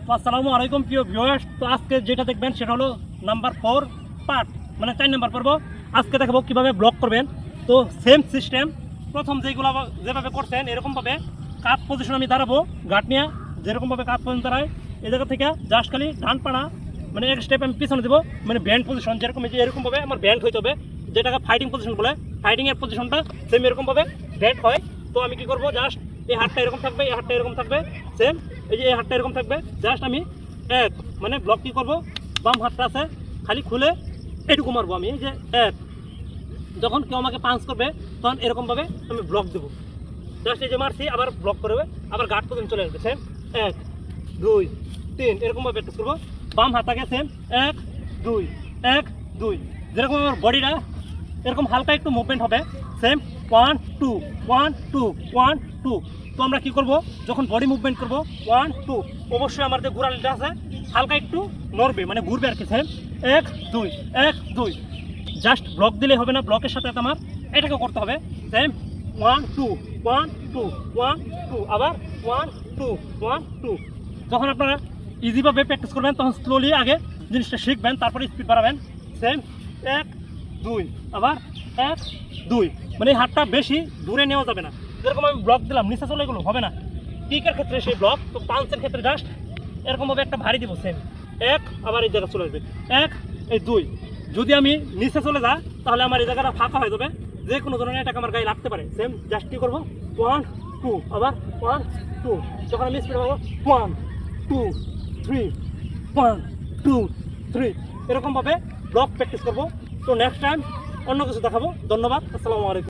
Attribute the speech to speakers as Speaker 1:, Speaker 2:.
Speaker 1: তো আসসালামু আলাইকুম প্রিয় ভিউয়ার্স। তো আজকে যেটা দেখবেন সেটা হলো নাম্বার 4 পার্ট, মানে 4 নাম্বার পর্ব। আজকে দেখাবো কিভাবে ব্লক করবেন। তো সেম সিস্টেম, প্রথম যেগুলো যেভাবে করছেন এরকমভাবে কাত পজিশন আমি দাঁড়াবো, গাঁট নিয়ে যেরকমভাবে কাত পজিশন দাঁড়ায় এই জায়গা থেকে জাস্ট খালি ডান পাড়া মানে এক স্টেপ আমি পিছনে দেবো, মানে ব্যান্ড পজিশন যেরকম এই যে এরকমভাবে আমার ব্যান্ড হইতে হবে, যেটাকে ফাইটিং পজিশন বলে। ফাইটিংয়ের পজিশনটা সেম এরকমভাবে ব্যান্ড হয়। তো আমি কি করবো, জাস্ট এই হাতটা এরকম থাকবে, এই হাতটা এরকম থাকবে, সেম এই যে এই হাতটা এরকম থাকবে। জাস্ট আমি এক মানে ব্লক কী করবো, বাম হাতটা আছে খালি খুলে এটুকু মারবো আমি, এই যে এক। যখন কেউ আমাকে পাঞ্চ করবে তখন এরকমভাবে আমি ব্লক দেবো। জাস্ট এই যে মারছি আবার ব্লক করবে, আবার গার্ড পর্যন্ত চলে আসবে। সেম 1 2 3 এরকমভাবে প্র্যাকটিস করবো। বাম হাতাকে সেম 1 2 1 2, যেরকম আমার বডিটা এরকম হালকা একটু মুভমেন্ট হবে। সেম 1 2 1 2 1 2। তো আমরা কী করবো, যখন বডি মুভমেন্ট করবো 1 2, অবশ্যই আমার যে গোড়ালিটা আছে হালকা একটু নড়বে, মানে ঘুরবে আর কি। সেম 1 2 1 2। জাস্ট ব্লক দিলে হবে না, ব্লকের সাথে আমার এটাকে করতে হবে। সেম 1 2 1 2 1 2, আবার 1 2 1 2। যখন আপনারা ইজিভাবে প্র্যাকটিস করবেন তখন স্লোলি আগে জিনিসটা শিখবেন, তারপরে স্পিড বাড়াবেন। সেম 1 2, আবার 1 2। মানে এই হাতটা বেশি দূরে নেওয়া যাবে না। যেরকম আমি ব্লক দিলাম নিচে চলে গেলো হবে না, কিকের ক্ষেত্রে সেই ব্লক। তো পাঞ্চের ক্ষেত্রে জাস্ট এরকমভাবে একটা ভারী দিব। সেম 1, আবার এই জায়গা চলে আসবে 1 এই 2। যদি আমি নিচে চলে যাই তাহলে আমার এই জায়গাটা ফাঁকা হয়ে যাবে, যে কোনো ধরনের অ্যাটাক আমার গায়ে লাগতে পারে। সেম জাস্ট কী করবো 1 2, আবার 1 2। যখন আমি স্পিড পাবো 1 2 3 1 2 3, এরকমভাবে ব্লক প্র্যাকটিস করবো। তো নেক্সট টাইম অন্য কিছু দেখাবো। ধন্যবাদ, আসসালামু আলাইকুম।